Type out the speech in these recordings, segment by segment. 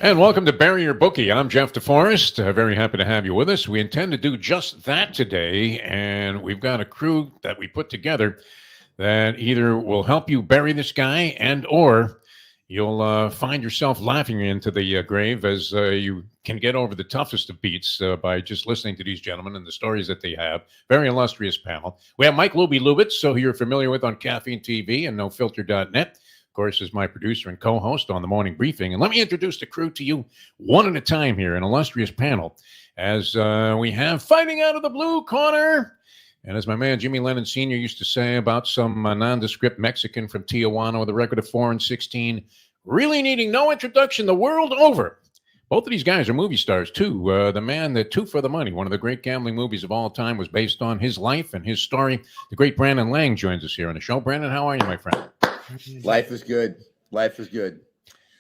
And welcome to Bury Your Bookie. I'm Jeff DeForest. Very happy to have you with us. We intend to do just that today, and we've got a crew that we put together that either will help you bury this guy and or you'll find yourself laughing into the grave as you can get over the toughest of beats by just listening to these gentlemen and the stories that they have. Very illustrious panel. We have Mike Lubie Lubitz, who you're familiar with on Caffeine TV and NoFilter.net. Of course, is my producer and co-host on the Morning Briefing. And let me introduce the crew to you one at a time here, an illustrious panel, as we have fighting out of the blue corner. And as my man Jimmy Lennon Sr. used to say about some nondescript Mexican from Tijuana with a record of 4-16, really needing no introduction the world over. Both of these guys are movie stars, too. The man that Two for the Money, one of the great gambling movies of all time, was based on his life and his story. The great Brandon Lang joins us here on the show. Brandon, how are you, my friend? Life is good. Life is good.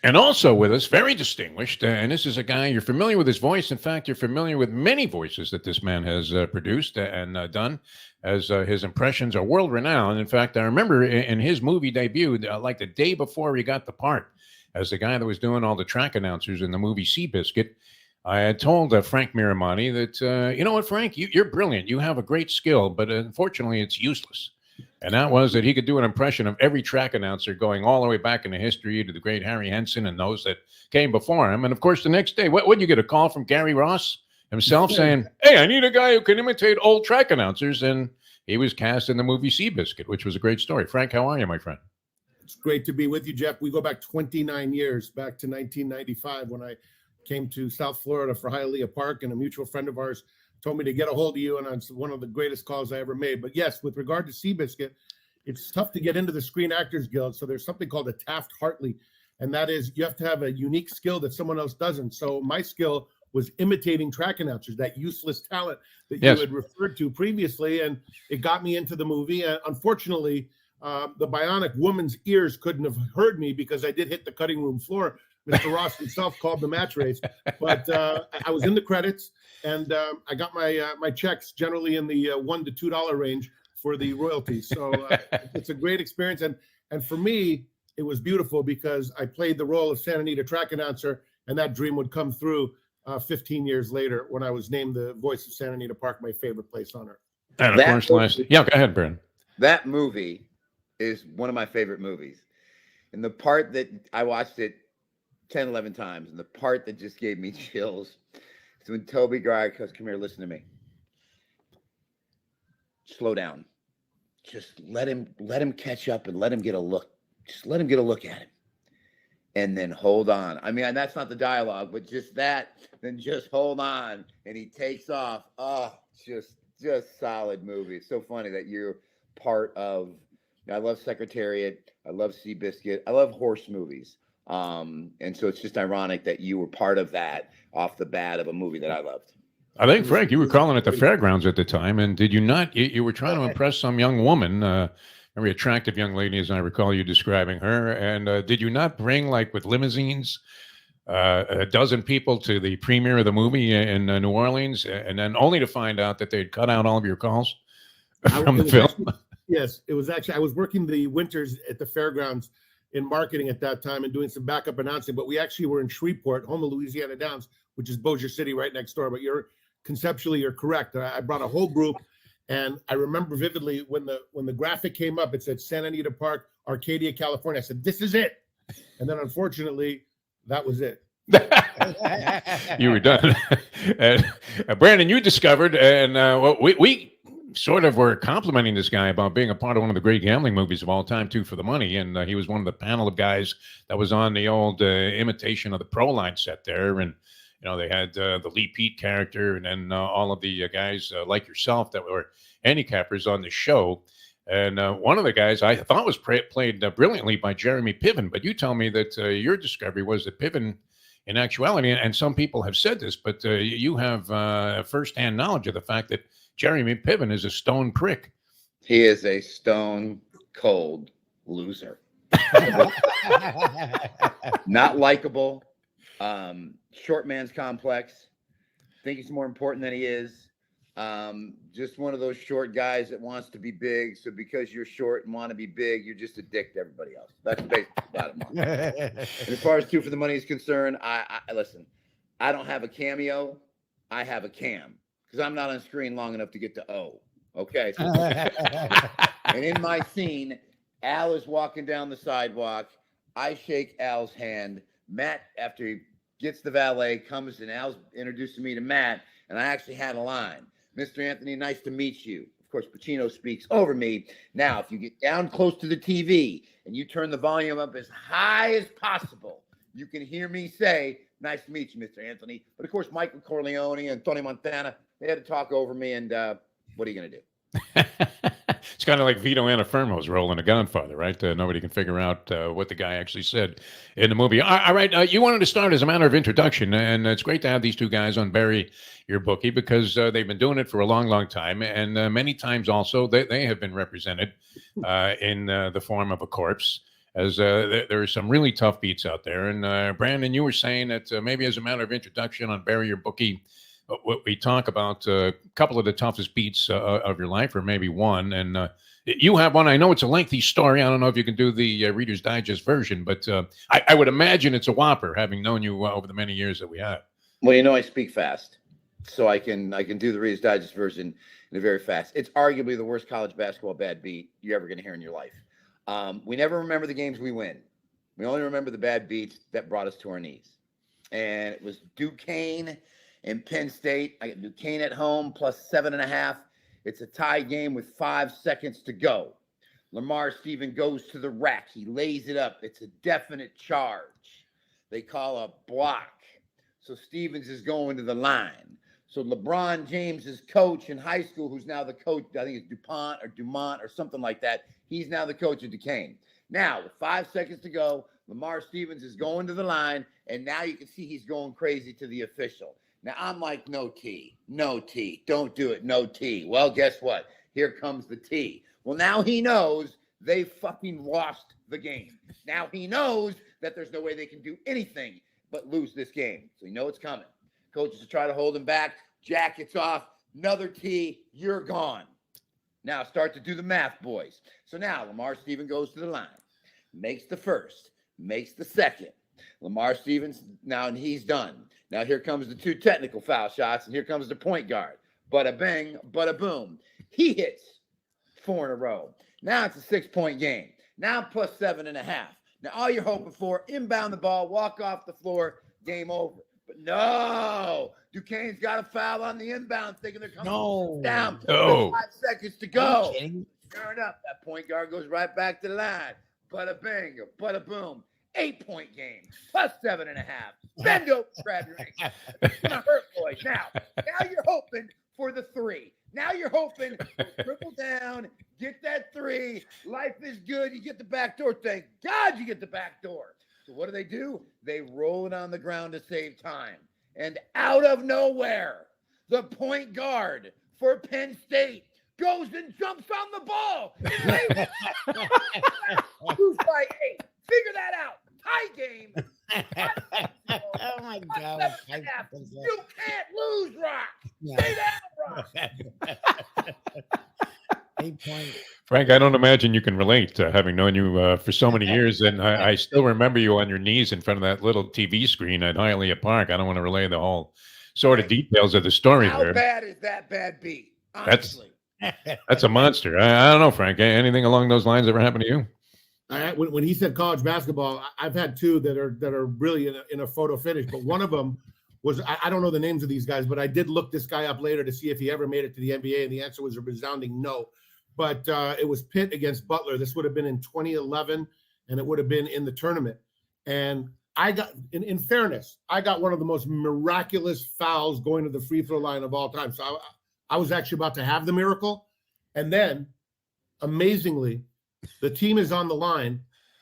And also with us, very distinguished, and this is a guy, you're familiar with his voice. In fact, you're familiar with many voices that this man has produced and done, as his impressions are world-renowned. In fact, I remember in his movie debut, like the day before he got the part, as the guy that was doing all the track announcers in the movie Seabiscuit, I had told Frank Miramonte that, you know what, Frank, you're brilliant. You have a great skill, but unfortunately, it's useless. And that was that he could do an impression of every track announcer going all the way back into history to the great Harry Henson and those that came before him. And, of course, the next day, what would you get, a call from Gary Ross himself saying, hey, I need a guy who can imitate old track announcers. And he was cast in the movie Seabiscuit, which was a great story. Frank, how are you, my friend? It's great to be with you, Jeff. We go back 29 years, back to 1995 when I came to South Florida for Hialeah Park, and a mutual friend of ours told me to get a hold of you, and it's one of the greatest calls I ever made. But yes, with regard to Seabiscuit, it's tough to get into the Screen Actors Guild. So there's something called a Taft-Hartley, and that is you have to have a unique skill that someone else doesn't. So my skill was imitating track announcers, that useless talent that you had referred to previously, and it got me into the movie. Unfortunately, the bionic woman's ears couldn't have heard me because I did hit the cutting room floor. Mr. Ross himself called the match race, but I was in the credits, and I got my checks generally in the $1 to $2 range for the royalties. So it's a great experience, and for me, it was beautiful because I played the role of Santa Anita track announcer, and that dream would come through 15 years later when I was named the voice of Santa Anita Park, my favorite place on earth. And of course, go ahead, Brandon. That movie is one of my favorite movies, and the part that I watched it 10, 11 times, and the part that just gave me chills is when Toby Gregg goes, come here, listen to me. Slow down. Just let him catch up and let him get a look. Just let him get a look at him. And then hold on. I mean, and that's not the dialogue, but just that, then just hold on. And he takes off. Oh, just solid movie. It's so funny that you're part of, I love Secretariat. I love Seabiscuit. I love horse movies. And so it's just ironic that you were part of that off the bat of a movie that I loved. I think, Frank, you were calling at the fairgrounds at the time, and did you not? You were trying to impress some young woman, very attractive young lady, as I recall you describing her. And did you not bring, like with limousines, a dozen people to the premiere of the movie in New Orleans, and then only to find out that they'd cut out all of your calls from the film? Yes, it was actually, I was working the winters at the fairgrounds in marketing at that time and doing some backup announcing, but we actually were in Shreveport, home of Louisiana Downs, which is Bossier City right next door. But conceptually you're correct. I brought a whole group, and I remember vividly when the graphic came up, it said Santa Anita Park, Arcadia, California. I said, this is it. And then unfortunately, that was it. You were done. And Brandon, you discovered, and we sort of were complimenting this guy about being a part of one of the great gambling movies of all time, Two for the Money. And he was one of the panel of guys that was on the old imitation of the Proline set there. And, you know, they had the Lee Pete character, and then all of the guys like yourself that were handicappers on the show. And one of the guys I thought was played brilliantly by Jeremy Piven. But you tell me that your discovery was that Piven, in actuality, and some people have said this, but you have firsthand knowledge of the fact that Jeremy Piven is a stone prick. He is a stone cold loser. Not likable. Short man's complex. Think he's more important than he is. Just one of those short guys that wants to be big. So because you're short and want to be big, you're just a dick to everybody else. That's basically the bottom line. And as far as Two for the Money is concerned, I listen. I don't have a cameo. I have a cam because I'm not on screen long enough to get to O. Okay. So and in my scene, Al is walking down the sidewalk. I shake Al's hand. Matt, after he gets the valet, comes and Al's introducing me to Matt, and I actually had a line. Mr. Anthony, nice to meet you. Of course, Pacino speaks over me. Now, if you get down close to the TV and you turn the volume up as high as possible, you can hear me say, nice to meet you, Mr. Anthony. But of course, Michael Corleone and Tony Montana, they had to talk over me, and what are you going to do? It's kind of like Vito Antuofermo's role in The Godfather, right? Nobody can figure out what the guy actually said in the movie. All right, you wanted to start as a matter of introduction, and it's great to have these two guys on Bury Your Bookie because they've been doing it for a long, long time, and many times also they have been represented in the form of a corpse, as there are some really tough beats out there. And Brandon, you were saying that maybe as a matter of introduction on Bury Your Bookie, what we talk about a couple of the toughest beats of your life, or maybe one. And you have one. I know it's a lengthy story. I don't know if you can do the Reader's Digest version, but I would imagine it's a whopper, having known you over the many years that we have. Well, you know, I speak fast, so I can do the Reader's Digest version in a very fast. It's arguably the worst college basketball bad beat you're ever going to hear in your life. We never remember the games we win. We only remember the bad beats that brought us to our knees. And it was Duquesne and Penn State. I got Duquesne at home plus 7.5. It's a tie game with 5 seconds to go. Lamar Stephen goes to the rack. He lays it up. It's a definite charge. They call a block. So Stevens is going to the line. So LeBron James's coach in high school, who's now the coach, I think it's Dumont or something like that. He's now the coach of Duquesne. Now, with 5 seconds to go, Lamar Stevens is going to the line, and now you can see he's going crazy to the official. Now, I'm like, no T, don't do it, no T. Well, guess what? Here comes the T. Well, now he knows they fucking lost the game. Now he knows that there's no way they can do anything but lose this game. So you know it's coming. Coaches try to hold him back. Jackets off. Another T. You're gone. Now start to do the math, boys. So now Lamar Stevens goes to the line. Makes the first. Makes the second. Lamar Stevens, now he's done. Now here comes the 2 technical foul shots, and here comes the point guard. Bada bang, bada boom. He hits 4 in a row. Now it's a 6-point game. Now plus 7.5. Now all you're hoping for, inbound the ball, walk off the floor, game over. But no, Duquesne's got a foul on the inbound, thinking they're coming down. No. 5 seconds to go. Sure enough, that point guard goes right back to the line. Bada bang, bada boom. 8-point game, plus 7.5. Bend over, grab your ankle. It's gonna hurt, boys. Now you're hoping for the 3. Now you're hoping to triple down, get that 3. Life is good. You get the back door. Thank God you get the back door. So what do? They roll it on the ground to save time. And out of nowhere, the point guard for Penn State goes and jumps on the ball. Lose by 8. Figure that out. Tie game. Oh my God. You can't lose, Rock. Stay down, Rock. 8 point. Frank, I don't imagine you can relate to having known you for so many years. And I still remember you on your knees in front of that little TV screen at Hialeah Park. I don't want to relay the whole sort of details of the story How there. bad is that bad beat? Honestly. That's a monster. I don't know, Frank. Anything along those lines ever happened to you? When he said college basketball, I've had 2 that are really in a photo finish, but one of them was, I don't know the names of these guys, but I did look this guy up later to see if he ever made it to the NBA, and the answer was a resounding no. But it was Pitt against Butler. This would have been in 2011, and it would have been in the tournament. And I got, in fairness, I got one of the most miraculous fouls going to the free throw line of all time. So I was actually about to have the miracle. And then, amazingly, the team is on the line.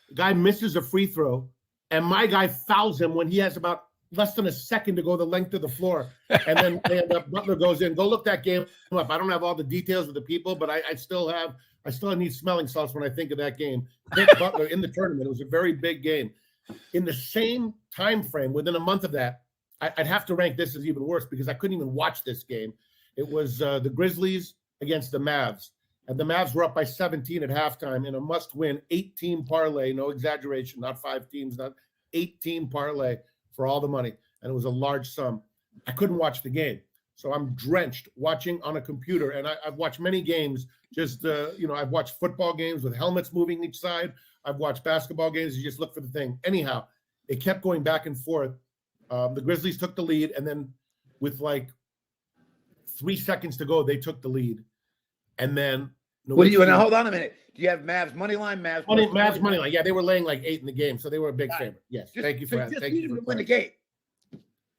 The guy misses a free throw, and my guy fouls him when he has about less than a second to go the length of the floor. And then Butler goes in. Go look that game up. I don't have all the details of the people, but I still need smelling salts when I think of that game. Pitt Butler in the tournament. It was a very big game. In the same time frame, within a month of that, I'd have to rank this as even worse because I couldn't even watch this game. It was the Grizzlies against the Mavs. And the Mavs were up by 17 at halftime in a must-win 8-team parlay, no exaggeration, not 5 teams, not 8-team parlay for all the money. And it was a large sum. I couldn't watch the game. So I'm drenched watching on a computer. And I've watched many games, I've watched football games with helmets moving each side. I've watched basketball games. You just look for the thing. Anyhow, it kept going back and forth. The Grizzlies took the lead. And then with like 3 seconds to go, they took the lead. And then what do you now? Hold on a minute. Do you have Mavs money line? Mavs money line. Yeah, they were laying like 8 in the game, so they were a big favorite. Yes, thank you for that. Thank you for win the game.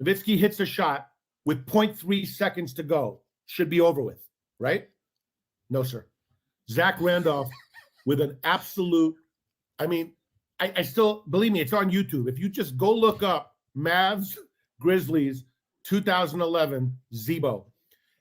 Nowitzki hits a shot with 0.3 seconds to go. Should be over with, right? No, sir. Zach Randolph with an absolute. I mean, I still believe me. It's on YouTube. If you just go look up Mavs Grizzlies 2011 Zebo.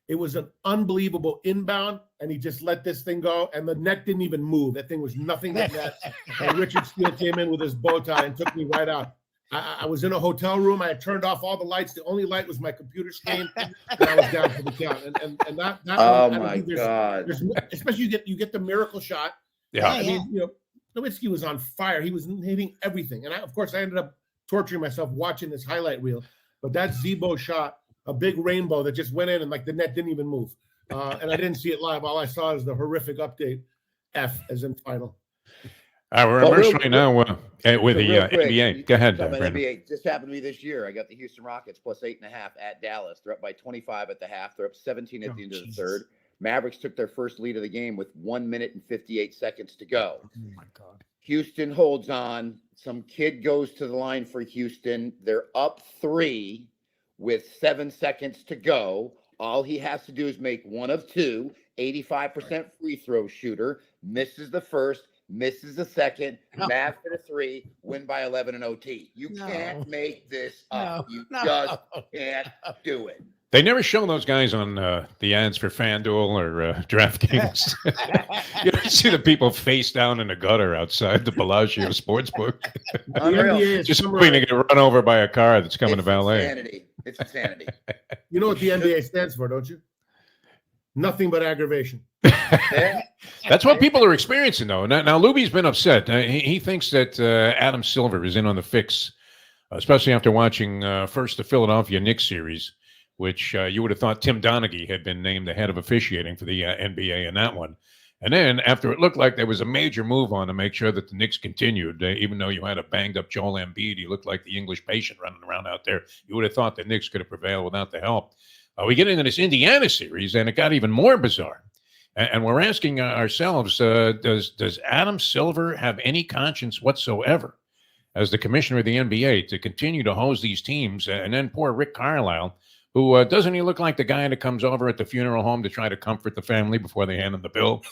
It was an unbelievable inbound, and he just let this thing go, and the net didn't even move. That thing was nothing but net. And Richard Steele came in with his bow tie and took me right out. I was in a hotel room. I had turned off all the lights. The only light was my computer screen, and I was down for the count. And that oh my God! Especially you get the miracle shot. Yeah, I mean, Nowitzki was on fire. He was hitting everything, and of course I ended up torturing myself watching this highlight reel. But that Zebo shot. A big rainbow that just went in and like the net didn't even move. And I didn't see it live. All I saw is the horrific update, F as in final. We're emotionally now with the NBA. Go ahead, NBA. This happened to me this year. I got the Houston Rockets plus 8.5 at Dallas. They're up by 25 at the half. They're up 17 at the end of the third. Mavericks took their first lead of the game with 1 minute and 58 seconds to go. Oh my God. Houston holds on. Some kid goes to the line for Houston. They're up 3. With 7 seconds to go. All he has to do is make one of two, 85% free throw shooter, misses the first, misses the second, Mavs hit a 3, win by 11 in OT. You can't make this up. You just can't do it. They never show those guys on the ads for FanDuel or DraftKings. You don't see the people face down in the gutter outside the Bellagio Sportsbook. Just waiting to get run over by a car that's coming to valet. Insanity. It's insanity. You know what the NBA stands for, don't you? Nothing but aggravation. That's what people are experiencing, though. Now Lubie's been upset. He thinks that Adam Silver is in on the fix, especially after watching first the Philadelphia Knicks series, which you would have thought Tim Donaghy had been named the head of officiating for the NBA in that one. And then after it looked like there was a major move on to make sure that the Knicks continued, even though you had a banged-up Joel Embiid, he looked like the English patient running around out there. You would have thought the Knicks could have prevailed without the help. We get into this Indiana series, and it got even more bizarre. And we're asking ourselves, does Adam Silver have any conscience whatsoever as the commissioner of the NBA to continue to hose these teams? And then poor Rick Carlisle, who doesn't he look like the guy that comes over at the funeral home to try to comfort the family before they hand him the bill?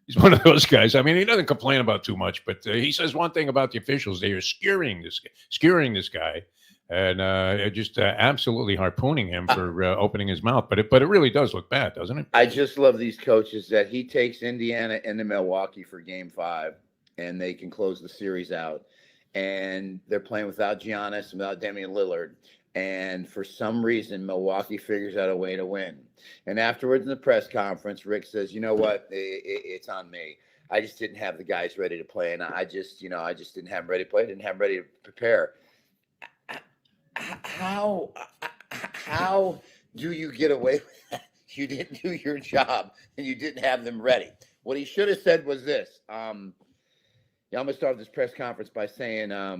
He's one of those guys. I mean, he doesn't complain about too much, but he says one thing about the officials. They are skewering this guy, and just absolutely harpooning him for opening his mouth. But it really does look bad, doesn't it? I just love these coaches that he takes Indiana into Milwaukee for Game 5, and they can close the series out. And they're playing without Giannis and without Damian Lillard. And for some reason, Milwaukee figures out a way to win. And afterwards in the press conference, Rick says, you know what? It's on me. I just didn't have the guys ready to play. And I just didn't have them ready to play. I didn't have them ready to prepare. How do you get away with that? You didn't do your job and you didn't have them ready. What he should have said was this. I'm going to start this press conference by saying a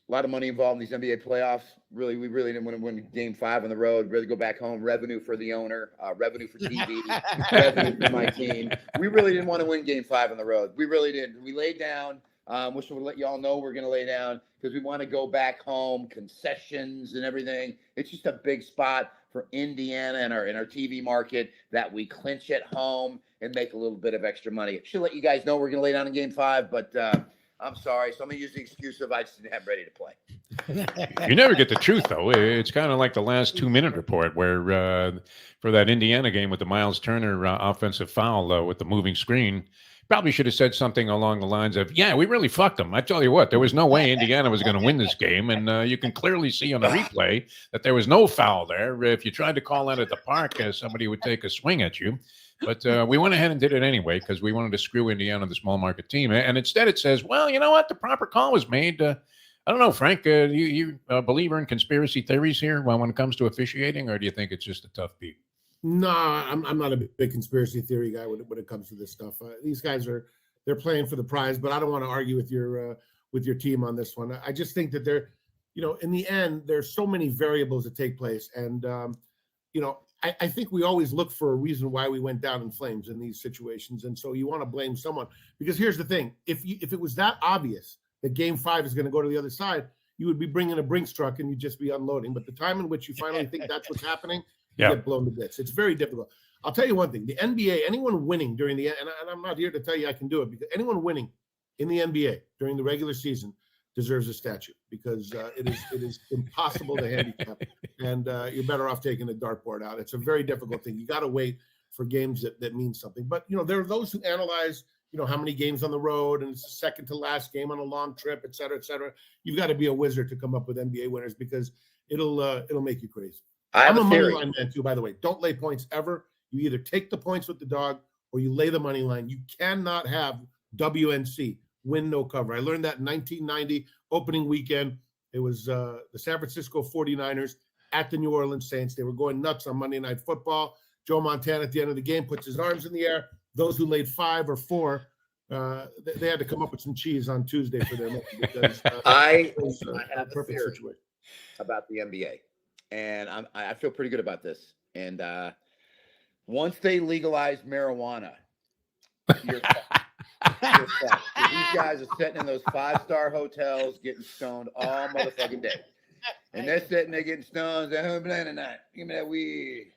lot of money involved in these NBA playoffs. We really didn't want to win Game 5 on the road. Really go back home. Revenue for the owner, revenue for TV, revenue for my team. We really didn't want to win Game 5 on the road. We really didn't. We laid down. Wish we would let you all know we're going to lay down because we want to go back home, concessions and everything. It's just a big spot for Indiana and our TV market that we clinch at home and make a little bit of extra money. Should let you guys know we're going to lay down in Game 5, but I'm sorry. So I'm going to use the excuse of I just didn't have ready to play. You never get the truth, though. It's kind of like the last 2-minute report where for that Indiana game with the Miles Turner offensive foul with the moving screen, Probably should have said something along the lines of, yeah, we really fucked them. I tell you what, there was no way Indiana was going to win this game. And you can clearly see on the replay that there was no foul there. If you tried to call that at the park, somebody would take a swing at you. But we went ahead and did it anyway because we wanted to screw Indiana, the small market team. And instead it says, well, you know what? The proper call was made. I don't know, Frank, you a believer in conspiracy theories here when it comes to officiating, or do you think it's just a tough beat? No, I'm not a big conspiracy theory guy when it comes to this stuff. These guys they're playing for the prize, but I don't want to argue with your team on this one. I just think that in the end, there's so many variables that take place, and I think we always look for a reason why we went down in flames in these situations, and so you want to blame someone. Because here's the thing: if it was that obvious that Game 5 is going to go to the other side, you would be bringing a Brinks truck and you'd just be unloading. But the time in which you finally think that's what's happening, you get blown to bits. It's very difficult. I'll tell you one thing: the NBA, anyone winning during and I'm not here to tell you I can do it, because anyone winning in the NBA during the regular season deserves a statue, because it is impossible to handicap, and you're better off taking the dartboard out. It's a very difficult thing. You got to wait for games that mean something. But there are those who analyze how many games on the road, and it's the second to last game on a long trip, et cetera, et cetera. You've got to be a wizard to come up with NBA winners, because it'll make you crazy. I'm a money line man too, by the way. Don't lay points ever. You either take the points with the dog or you lay the money line. You cannot have WNC, win no cover. I learned that in 1990 opening weekend. It was the San Francisco 49ers at the New Orleans Saints. They were going nuts on Monday Night Football. Joe Montana at the end of the game puts his arms in the air. Those who laid 5 or 4, they had to come up with some cheese on Tuesday for them. Because, I have a theory about the NBA. And I feel pretty good about this. And once they legalize marijuana, you're set. You're set. These guys are sitting in those 5-star hotels getting stoned all motherfucking day. And they're sitting there getting stoned. They're playing tonight. Give me that weed.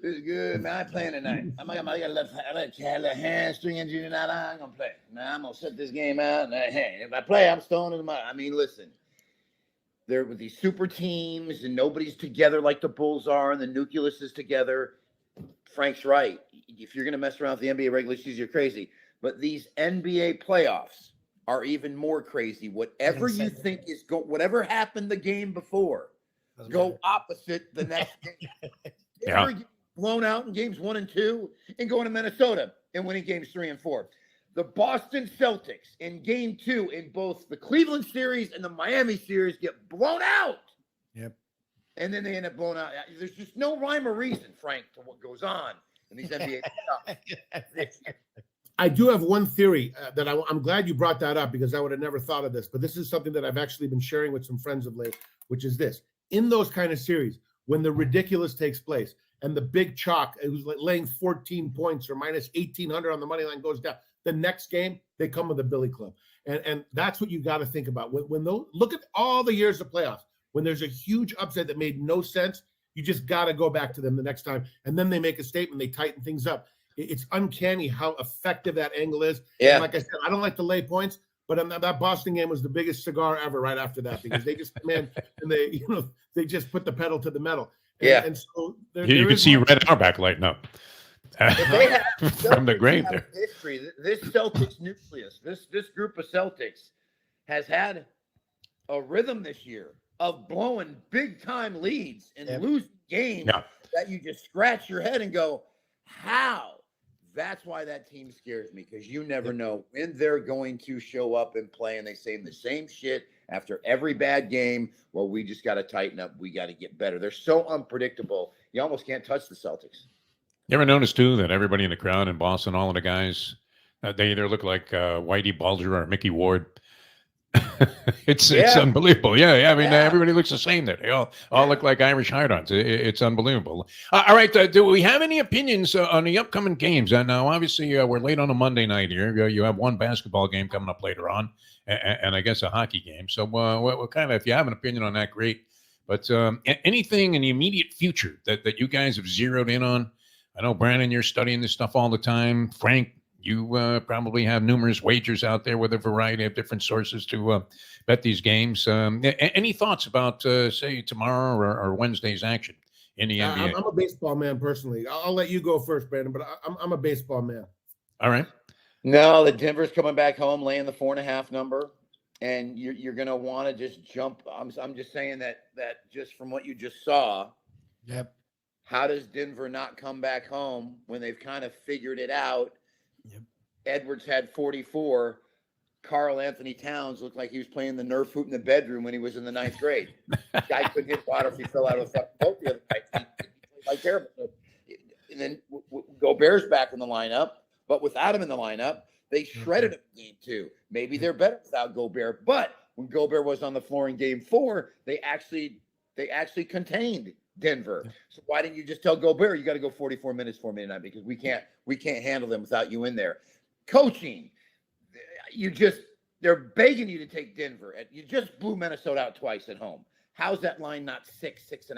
This is good, man. I'm playing tonight. I got a little hamstring injury tonight. I ain't going to play. Now I'm going to set this game out. And if I play, I'm stoned in the mind. I mean, listen. There were these super teams, and nobody's together like the Bulls are, and the nucleus is together. Frank's right. If you're going to mess around with the NBA regular season, you're crazy. But these NBA playoffs are even more crazy. Whatever you think is whatever happened the game before, go opposite the next game. Yeah. Get blown out in games 1 and 2, and going to Minnesota and winning games 3 and 4. The Boston Celtics in Game 2 in both the Cleveland series and the Miami series get blown out. Yep. And then they end up blown out. There's just no rhyme or reason, Frank, to what goes on in these NBA playoffs. I do have one theory that I'm glad you brought that up, because I would have never thought of this. But this is something that I've actually been sharing with some friends of late, which is this. In those kind of series, when the ridiculous takes place and the big chalk, it was like laying 14 points or minus 1,800 on the money line, goes down, the next game, they come with a billy club. And that's what you got to think about. Look at all the years of playoffs. When there's a huge upset that made no sense, you just got to go back to them the next time. And then they make a statement. They tighten things up. It's uncanny how effective that angle is. Yeah. And like I said, I don't like to lay points, but that Boston game was the biggest cigar ever right after that, because they just come in and they just put the pedal to the metal. And so you can see Red Auerbach lighting up. From the grave there. History. This Celtics nucleus, this group of Celtics has had a rhythm this year of blowing big time leads and losing games that you just scratch your head and go, how? That's why that team scares me, because you never know when they're going to show up and play, and they say the same shit after every bad game. Well, we just got to tighten up. We got to get better. They're so unpredictable. You almost can't touch the Celtics. You ever notice, too, that everybody in the crowd in Boston, all of the guys, they either look like Whitey Bulger or Mickey Ward. It's unbelievable. Yeah. I mean, everybody looks the same there. They all look like Irish hard-ons. It's unbelievable. All right. Do we have any opinions on the upcoming games? Now, obviously, we're late on a Monday night here. You have one basketball game coming up later on, and I guess a hockey game. So what kind of, if you have an opinion on that, great. But anything in the immediate future that you guys have zeroed in on? I know, Brandon, you're studying this stuff all the time. Frank, you probably have numerous wagers out there with a variety of different sources to bet these games. Any thoughts about, say, tomorrow or Wednesday's action in the NBA? I'm a baseball man personally. I'll let you go first, Brandon, but I'm a baseball man. All right. No, the Denver's coming back home, laying the 4.5 number, and you're going to want to just jump. I'm just saying that just from what you just saw, Yep. how does Denver not come back home when they've kind of figured it out? Yep. Edwards had 44. Carl Anthony Towns looked like he was playing the Nerf hoop in the bedroom when he was in the 9th grade. Guy couldn't hit water if he fell out of the fucking boat the other night. He played like terrible. And then Gobert's back in the lineup, but without him in the lineup, they shredded him in game 2. Maybe they're better without Gobert, but when Gobert was on the floor in game 4, they actually contained Denver. So why didn't you just tell Gobert you got to go 44 minutes for me tonight, because we can't handle them without you in there. Coaching, they're begging you to take Denver. You just blew Minnesota out twice at home. How's that line not 6.5?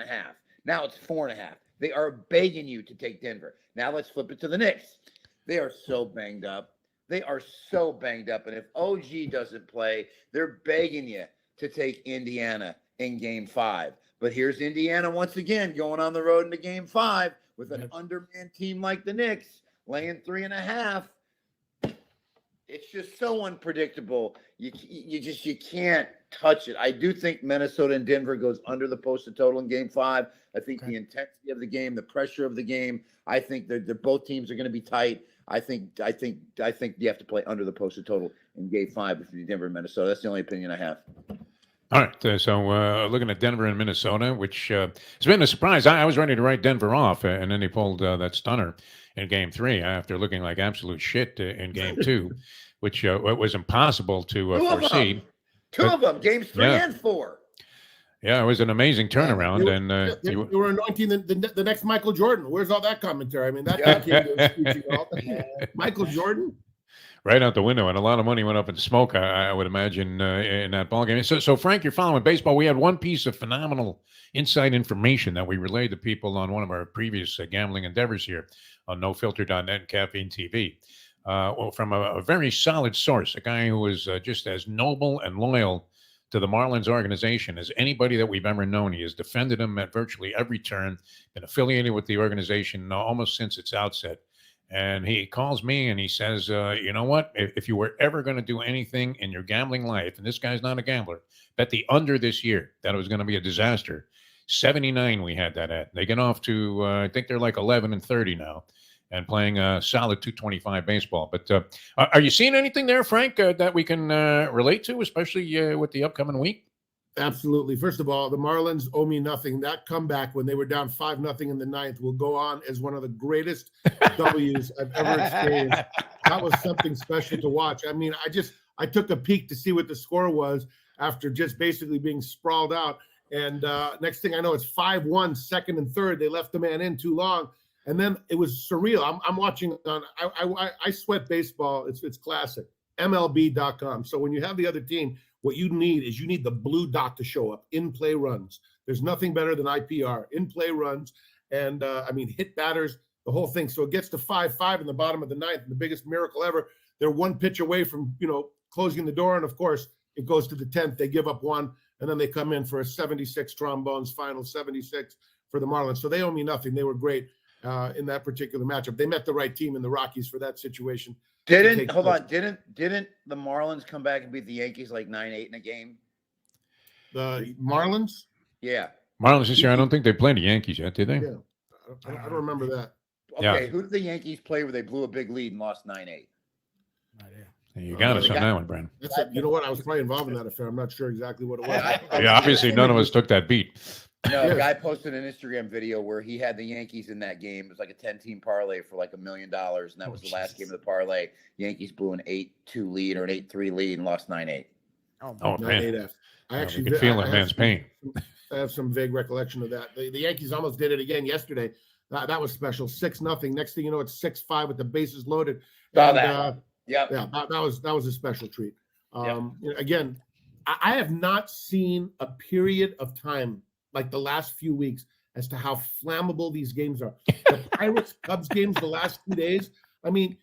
Now it's 4.5. They are begging you to take Denver. Now let's flip it to the Knicks. They are so banged up. And if OG doesn't play, they're begging you to take Indiana in game 5. But here's Indiana once again going on the road into game 5 with an undermanned team like the Knicks, laying 3.5. It's just so unpredictable. You can't touch it. I do think Minnesota and Denver goes under the posted total in game 5. I think the intensity of the game, the pressure of the game, I think they're both teams are going to be tight. I think you have to play under the posted total in game 5 if you're Denver and Minnesota. That's the only opinion I have. All right, so looking at Denver and Minnesota, which has been a surprise. I was ready to write Denver off, and then they pulled that stunner in game 3 after looking like absolute shit in game 2, which was impossible to foresee. Two of them, games 3 and 4. Yeah, it was an amazing turnaround. They were anointing the next Michael Jordan. Where's all that commentary? I mean, that Michael Jordan? Right out the window, and a lot of money went up in smoke, I would imagine, in that ball game. So, Frank, you're following baseball. We had one piece of phenomenal inside information that we relayed to people on one of our previous gambling endeavors here on NoFilter.net and Caffeine TV. From a very solid source, a guy who is just as noble and loyal to the Marlins organization as anybody that we've ever known. He has defended them at virtually every turn, been affiliated with the organization almost since its outset. And he calls me and he says, you know what? If you were ever going to do anything in your gambling life, and this guy's not a gambler, bet the under this year, that it was going to be a disaster. 79 we had that at. They get off to, I think they're like 11-30 now, and playing a solid 225 baseball. But are you seeing anything there, Frank, that we can relate to, especially with the upcoming week? Absolutely. First of all, the Marlins owe me nothing. That comeback when they were down 5-0 in the 9th will go on as one of the greatest W's I've ever experienced. That was something special to watch. I mean, I took a peek to see what the score was after just basically being sprawled out. And next thing I know, it's 5-1, second and third. They left the man in too long. And then it was surreal. I'm watching on, I sweat baseball. It's classic. MLB.com. So when you have the other team, what you need is the blue dot to show up. In-play runs. There's nothing better than IPR. In-play runs. And, hit batters, the whole thing. So it gets to 5-5 in the bottom of the 9th. And the biggest miracle ever. They're one pitch away from, closing the door. And, of course, it goes to the 10th. They give up one. And then they come in for a 76 trombones, final 76 for the Marlins. So they owe me nothing. They were great in that particular matchup. They met the right team in the Rockies for that situation. Didn't the Marlins come back and beat the Yankees like 9-8 in a game? The Marlins? Yeah. Marlins this year, I don't think they played the Yankees yet, did they? Yeah. I don't remember that. Okay, Who did the Yankees play where they blew a big lead and lost 9-8? You got us on that one, Brandon. You know what? I was probably involved in that affair. I'm not sure exactly what it was. Yeah, obviously none of us took that beat. No, a guy posted an Instagram video where he had the Yankees in that game. It was like a 10-team parlay for like $1 million, and that was the last game of the parlay. Yankees blew an 8-2 lead or an 8-3 lead and lost 9-8. Oh man, I actually could feel that man's pain. I have some vague recollection of that. The Yankees almost did it again yesterday. That was special. 6-0. Next thing you know, it's 6-5 with the bases loaded. That was a special treat. Again, I have not seen a period of time like the last few weeks as to how flammable these games are. The Pirates Cubs games the last 2 days. I mean,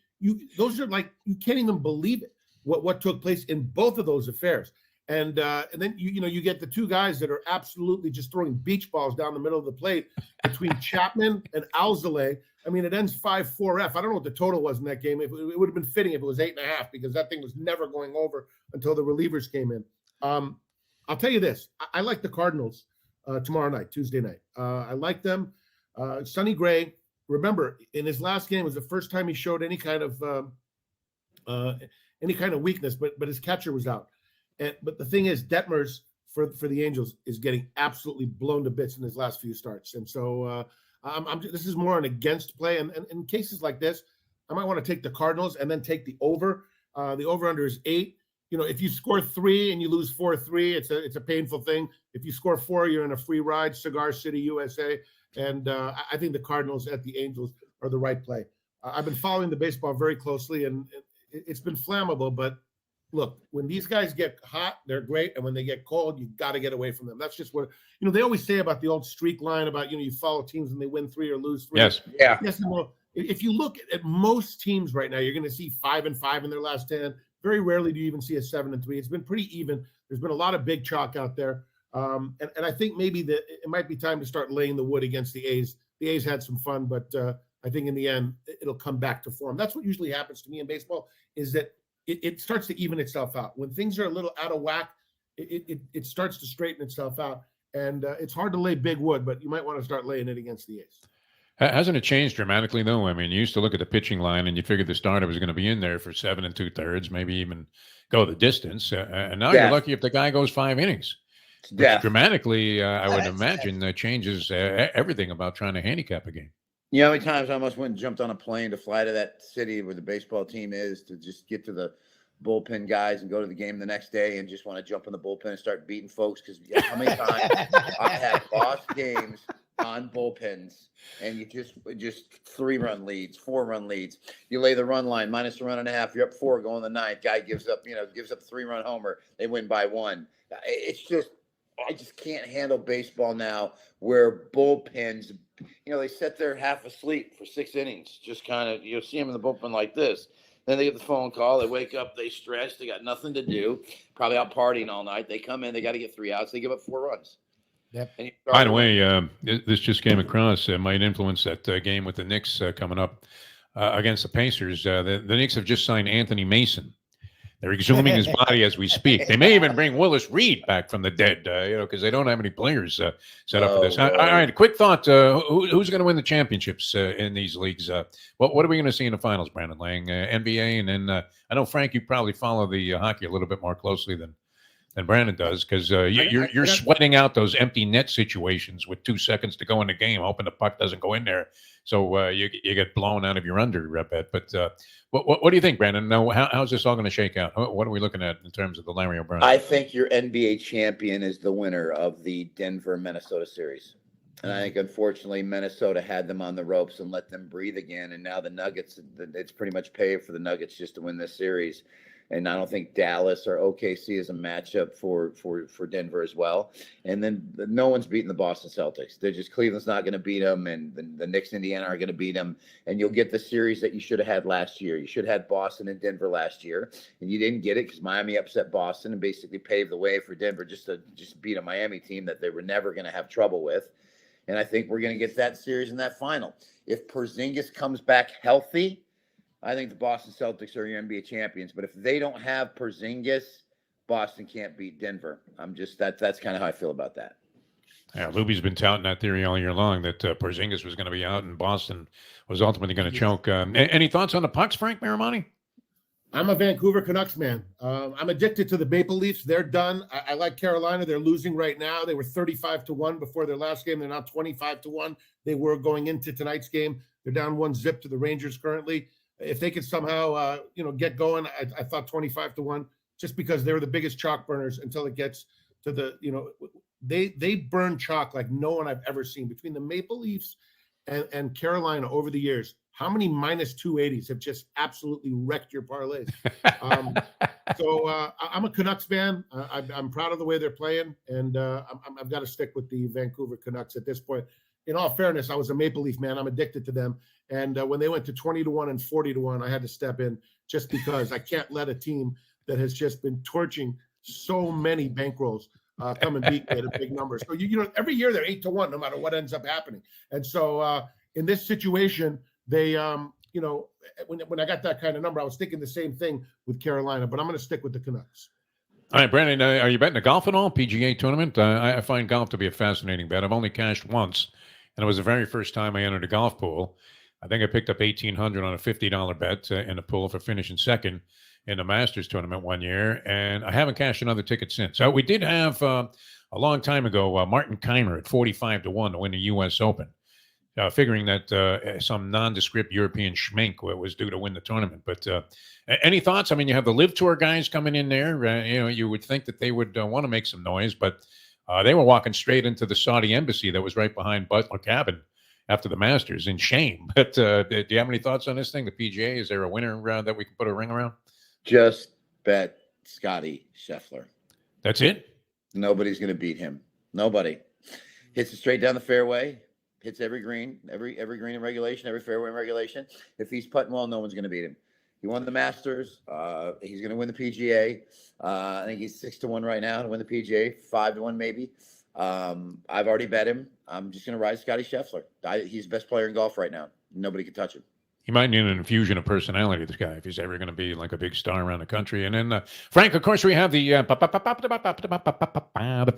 those are like, you can't even believe it. What took place in both of those affairs. And then you get the two guys that are absolutely just throwing beach balls down the middle of the plate between Chapman and Alzolay. I mean, it ends 5-4F. I don't know what the total was in that game. It would have been fitting if it was 8.5, because that thing was never going over until the relievers came in. I'll tell you this. I like the Cardinals tomorrow night, Tuesday night. I like them. Sonny Gray, remember, in his last game was the first time he showed any kind of weakness, but his catcher was out. But the thing is, Detmers for the Angels is getting absolutely blown to bits in his last few starts. And so this is more an against play. And in cases like this, I might want to take the Cardinals and then take the over. The over-under is 8. If you score 3 and you lose 4-3, it's a painful thing. If you score 4, you're in a free ride, Cigar City, USA. And I think the Cardinals at the Angels are the right play. I've been following the baseball very closely, and it's been flammable. But look, when these guys get hot, they're great. And when they get cold, you got to get away from them. That's just what, they always say about the old streak line about, you follow teams and they win 3 or lose 3. Yes. Yeah. Yes. And well, if you look at most teams right now, you're going to see 5-5 in their last 10. Very rarely do you even see a 7-3. It's been pretty even. There's been a lot of big chalk out there. And I think maybe that it might be time to start laying the wood against the A's. The A's had some fun, but I think in the end, it'll come back to form. That's what usually happens to me in baseball, is that it starts to even itself out. When things are a little out of whack, it starts to straighten itself out. And it's hard to lay big wood, but you might want to start laying it against the A's. Hasn't it changed dramatically, though? I mean, you used to look at the pitching line and you figured the starter was going to be in there for 7 2/3, maybe even go the distance. And now you're lucky if the guy goes 5 innings. Which dramatically, I would imagine, changes everything about trying to handicap a game. You know how many times I almost went and jumped on a plane to fly to that city where the baseball team is, to just get to the bullpen guys and go to the game the next day and just want to jump in the bullpen and start beating folks? Because how many times I had lost games on bullpens, and you just 3-run leads, 4-run leads. You lay the run line minus a run and a half. You're up 4 going the 9th. Guy gives up 3-run homer. They win by 1. It's just, I just can't handle baseball now where bullpens, they sit there half asleep for 6 innings. Just kind of, you'll see them in the bullpen like this. Then they get the phone call. They wake up. They stress. They got nothing to do. Probably out partying all night. They come in. They got to get 3 outs. They give up 4 runs. Yep. By the way, this just came across. Might influence that game with the Knicks coming up against the Pacers. The Knicks have just signed Anthony Mason. They're exhuming his body as we speak. They may even bring Willis Reed back from the dead, because they don't have any players set up for this. All right, quick thought. Who's going to win the championships in these leagues? What are we going to see in the finals, Brandon Lang? NBA, and then I know, Frank, you probably follow the hockey a little bit more closely than Brandon does, because you're sweating out those empty net situations with 2 seconds to go in the game, hoping the puck doesn't go in there. So you get blown out of your under bet. But what do you think, Brandon? Now, how's this all going to shake out? What are we looking at in terms of the Larry O'Brien? I think your NBA champion is the winner of the Denver-Minnesota series. And I think, unfortunately, Minnesota had them on the ropes and let them breathe again. And now the Nuggets, it's pretty much paved for the Nuggets just to win this series. And I don't think Dallas or OKC is a matchup for Denver as well. And then no one's beating the Boston Celtics. They're just, Cleveland's not going to beat them, and the Knicks, Indiana are going to beat them. And you'll get the series that you should have had last year. You should have had Boston and Denver last year, and you didn't get it because Miami upset Boston and basically paved the way for Denver just to beat a Miami team that they were never going to have trouble with. And I think we're going to get that series in that final. If Porzingis comes back healthy, I think the Boston Celtics are your NBA champions. But if they don't have Porzingis, Boston can't beat Denver. That's kind of how I feel about that. Yeah, Lubie's been touting that theory all year long that Porzingis was going to be out and Boston was ultimately going to choke. Any thoughts on the pucks, Frank Marimani? I'm a Vancouver Canucks man. I'm addicted to the Maple Leafs. They're done. I like Carolina. They're losing right now. They were 35-1 before their last game. They're now 25-1. They were going into tonight's game. They're down 1-0 to the Rangers currently. If they could somehow, get going, I thought 25-1, just because they were the biggest chalk burners until it gets to the, they burn chalk like no one I've ever seen between the Maple Leafs and Carolina over the years. How many minus 280s have just absolutely wrecked your parlays? So I'm a Canucks fan. I'm proud of the way they're playing, and I've got to stick with the Vancouver Canucks at this point. In all fairness, I was a Maple Leaf man. I'm addicted to them. And when they went to 20-1 and 40-1, I had to step in just because I can't let a team that has just been torching so many bankrolls come and beat me at a big number. So you know, every year they're 8-1, no matter what ends up happening. And so in this situation, they you know, when I got that kind of number, I was thinking the same thing with Carolina, but I'm going to stick with the Canucks. All right, Brandon, are you betting the golf at all? PGA tournament? I find golf to be a fascinating bet. I've only cashed once, and it was the very first time I entered a golf pool. I think I picked up $1,800 on a $50 bet in a pool for finishing second in the Masters tournament one year, and I haven't cashed another ticket since. So we did have a long time ago Martin Keimer at 45-1 to win the U.S. Open. Figuring that some nondescript European schmink was due to win the tournament. But any thoughts? I mean, you have the Live Tour guys coming in there. You know, you would think that they would want to make some noise, but they were walking straight into the Saudi embassy that was right behind Butler Cabin after the Masters in shame. But do you have any thoughts on this thing, the PGA? Is there a winner that we can put a ring around? Just bet Scotty Scheffler. That's it? Nobody's going to beat him. Nobody. Hits it straight down the fairway. Hits every green, every green in regulation, every fairway in regulation. If he's putting well, no one's going to beat him. He won the Masters. He's going to win the PGA. I think he's 6-1 right now to win the PGA. 5-1 maybe. I've already bet him. I'm just going to ride Scotty Scheffler. He's the best player in golf right now. Nobody can touch him. He might need an infusion of personality, this guy, if he's ever going to be like a big star around the country. And then, Frank, of course, we have the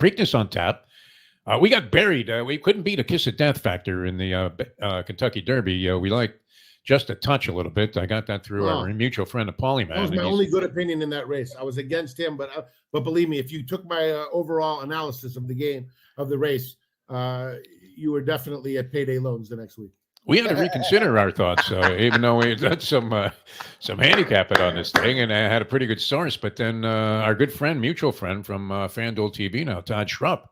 Preakness on tap. We got buried. We couldn't beat a kiss of death factor in the Kentucky Derby. We like just a touch a little bit. I got that through our mutual friend, Paulie. That was my only good opinion in that race. I was against him, but believe me, if you took my overall analysis of the game, of the race, you were definitely at payday loans the next week. We had to reconsider our thoughts, even though we had done some handicapping on this thing, and I had a pretty good source. But then our good friend, mutual friend from FanDuel TV now, Todd Schrupp,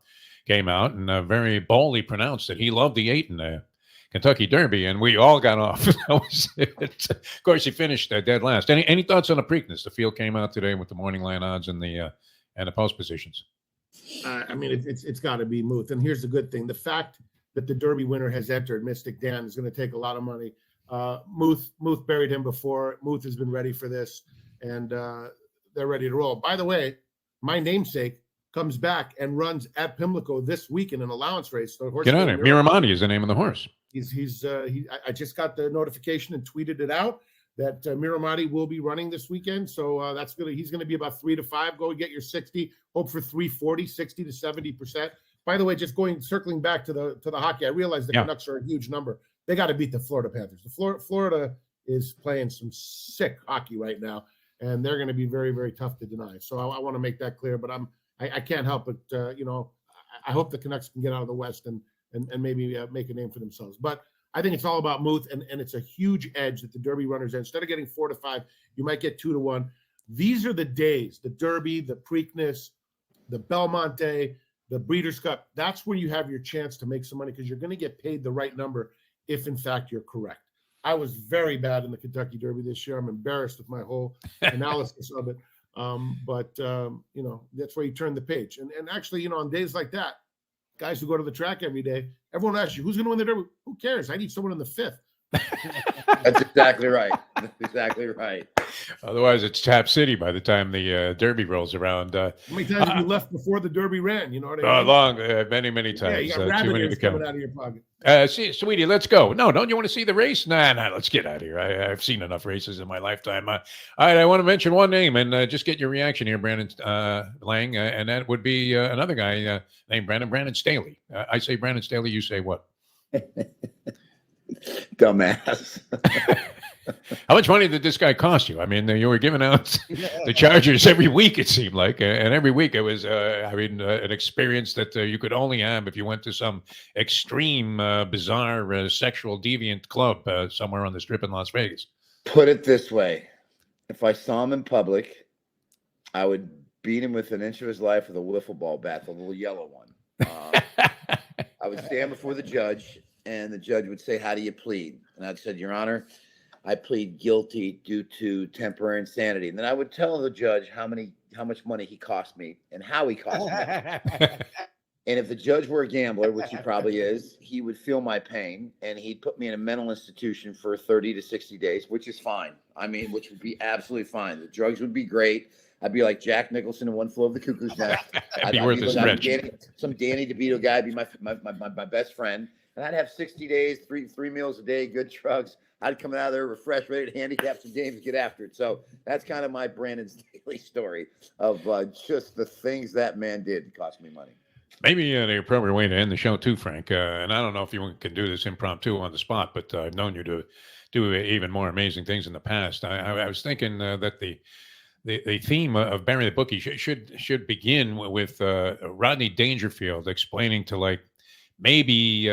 came out and very boldly pronounced that he loved the 8 in the Kentucky Derby, and we all got off. That was it. Of course, he finished dead last. Any thoughts on the Preakness? The field came out today with the morning line odds and the post positions. I mean, it's got to be Muth. And here's the good thing: the fact that the Derby winner has entered, Mystic Dan, is going to take a lot of money. Muth buried him before. Muth has been ready for this, and they're ready to roll. By the way, my namesake comes back and runs at Pimlico this week in an allowance race. So get on there. Miramati is the name of the horse. I just got the notification and tweeted it out that Miramati will be running this weekend. So he's going to be about 3 to 5. Go get your 60. Hope for 340, 60 to 70%. By the way, just circling back to the hockey, I realize the Canucks are a huge number. They got to beat the Florida Panthers. Florida is playing some sick hockey right now, and they're going to be very, very tough to deny. So I want to make that clear. But I can't help it. I hope the Canucks can get out of the West and maybe make a name for themselves. But I think it's all about Muth, and it's a huge edge that the Derby runners, instead of getting 4 to 5, you might get 2 to 1. These are the days: the Derby, the Preakness, the Belmonte, the Breeders' Cup. That's where you have your chance to make some money, because you're going to get paid the right number if, in fact, you're correct. I was very bad in the Kentucky Derby this year. I'm embarrassed with my whole analysis of it. But that's where you turn the page. And actually, on days like that, guys who go to the track every day, everyone asks you, who's going to win the Derby? Who cares? I need someone in the 5th. That's exactly right. That's exactly right. Otherwise, it's Tap City by the time the Derby rolls around. How many times have you left before the Derby ran? You know what I mean? Many times. Yeah, you got rabbit ears coming out of your pocket. See, sweetie, let's go. No, don't you want to see the race? Nah, let's get out of here. I've seen enough races in my lifetime. All right, I want to mention one name and just get your reaction here, Brandon Lang, and that would be another guy named Brandon Staley. I say Brandon Staley, you say what? Dumbass. How much money did this guy cost you? I mean, you were giving out the Chargers every week, it seemed like. And every week it was, an experience that you could only have if you went to some extreme, bizarre, sexual deviant club somewhere on the Strip in Las Vegas. Put it this way. If I saw him in public, I would beat him with an inch of his life with a wiffle ball bat, the little yellow one. I would stand before the judge, and the judge would say, "How do you plead?" And I'd say, "Your Honor, I plead guilty due to temporary insanity." And then I would tell the judge how much money he cost me and how he cost me. And if the judge were a gambler, which he probably is, he would feel my pain, and he'd put me in a mental institution for 30 to 60 days, which is fine. I mean, which would be absolutely fine. The drugs would be great. I'd be like Jack Nicholson in One Flew Over the Cuckoo's Nest. It'd be worth a stretch. Some Danny DeVito guy would be my best friend. And I'd have 60 days, three meals a day, good drugs. I'd come out of there refreshed, ready to handicap some games, get after it. So that's kind of my Brandon Staley story of just the things that man did. It cost me money. Maybe the appropriate way to end the show too, Frank. And I don't know if you can do this impromptu on the spot, but I've known you to do even more amazing things in the past. I was thinking that the theme of Bury the Bookie should begin with Rodney Dangerfield explaining to, like, maybe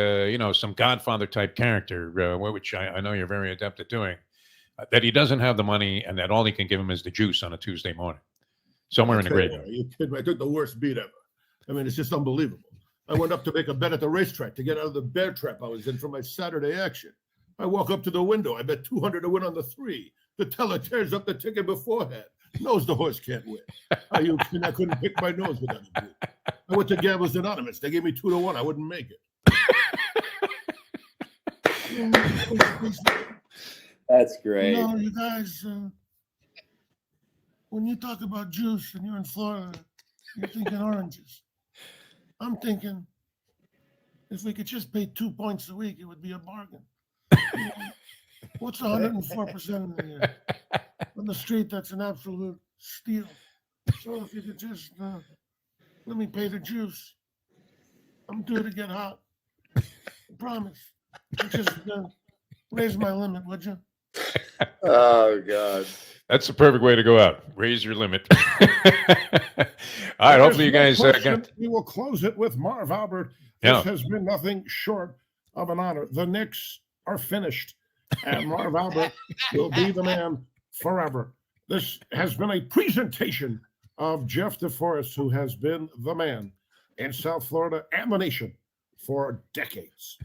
some Godfather type character, which I know you're very adept at doing, that he doesn't have the money and that all he can give him is the juice on a Tuesday morning, somewhere in the graveyard. I took the worst beat ever. I mean, it's just unbelievable. I went up to make a bet at the racetrack to get out of the bear trap I was in for my Saturday action. I walk up to the window. I bet 200 to win on the 3. The teller tears up the ticket beforehand. Knows the horse can't win. I couldn't pick my nose with that. I went to Gamblers Anonymous. They gave me 2 to 1. I wouldn't make it. That's great. You know, you guys, when you talk about juice and you're in Florida, you're thinking oranges. I'm thinking if we could just pay 2 points a week, it would be a bargain. What's 104% in the year? On the street, that's an absolute steal. So if you could just let me pay the juice. I'm due to get hot. I promise. Just raise my limit, would you? Oh, God. That's the perfect way to go out. Raise your limit. All right. Hopefully you guys we will close it with Marv Albert. This has been nothing short of an honor. The Knicks are finished, and Marv Albert will be the man forever. This has been a presentation of Jeff DeForest, who has been the man in South Florida and the nation for decades.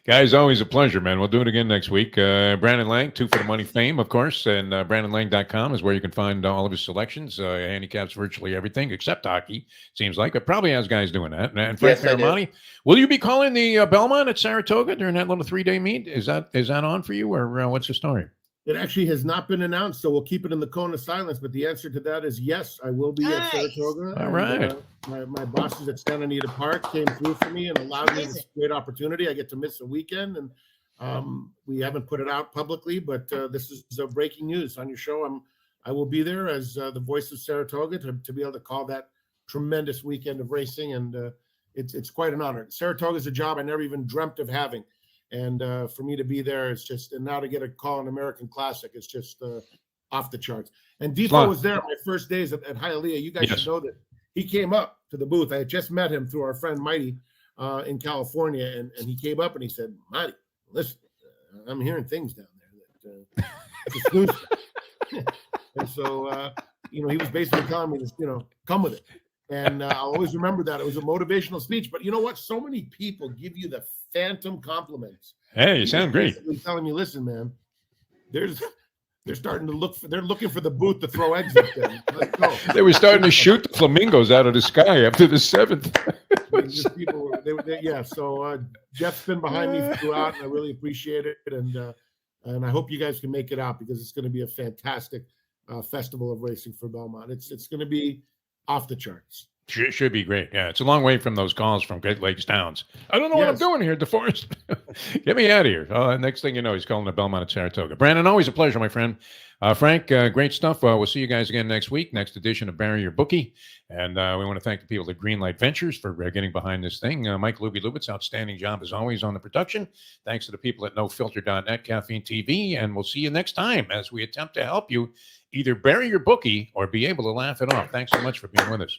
Guys, always a pleasure, man. We'll do it again next week. Brandon Lang, 2 for the Money fame, of course, and BrandonLang.com is where you can find all of his selections. Handicaps virtually everything except hockey, seems like. It probably has guys doing that. And Frank Caramani, will you be calling the Belmont at Saratoga during that little 3-day meet? Is that on for you, or what's the story? It actually has not been announced, so we'll keep it in the cone of silence. But the answer to that is yes, I will be at Saratoga. All right. My bosses at Santa Anita Park came through for me and allowed me this great opportunity. I get to miss a weekend, and we haven't put it out publicly, but this is breaking news on your show. I will be there as the voice of Saratoga to be able to call that tremendous weekend of racing, and it's quite an honor. Saratoga is a job I never even dreamt of having. And for me to be there, it's just, and now to get a call in American Classic, it's just off the charts. And Defo was there my first days at Hialeah. You guys should know that he came up to the booth. I had just met him through our friend Mighty in California, and he came up and he said, "Mighty, listen, I'm hearing things down there that it's exclusive." And so, he was basically telling me, come with it. And I'll always remember that. It was a motivational speech. But you know what? So many people give you the phantom compliments. Hey, you sound great. Telling me, listen, man, they're starting to they're looking for the booth to throw eggs at them. Let's go. They were starting to shoot the flamingos out of the sky after the 7th. So Jeff's been behind me throughout, and I really appreciate it. And I hope you guys can make it out, because it's going to be a fantastic festival of racing for Belmont. It's going to be off the charts. Should be great. Yeah, it's a long way from those calls from Great Lakes Towns. I don't know what I'm doing here, DeForest. Get me out of here. Next thing you know, he's calling the Belmont at Saratoga. Brandon, always a pleasure, my friend. Frank, great stuff. We'll see you guys again next week, next edition of Bury Your Bookie. And we want to thank the people at Greenlight Ventures for getting behind this thing. Mike Lubitz, outstanding job as always on the production. Thanks to the people at NoFilter.net, Caffeine TV, and we'll see you next time as we attempt to help you either bury your bookie or be able to laugh it off. Thanks so much for being with us.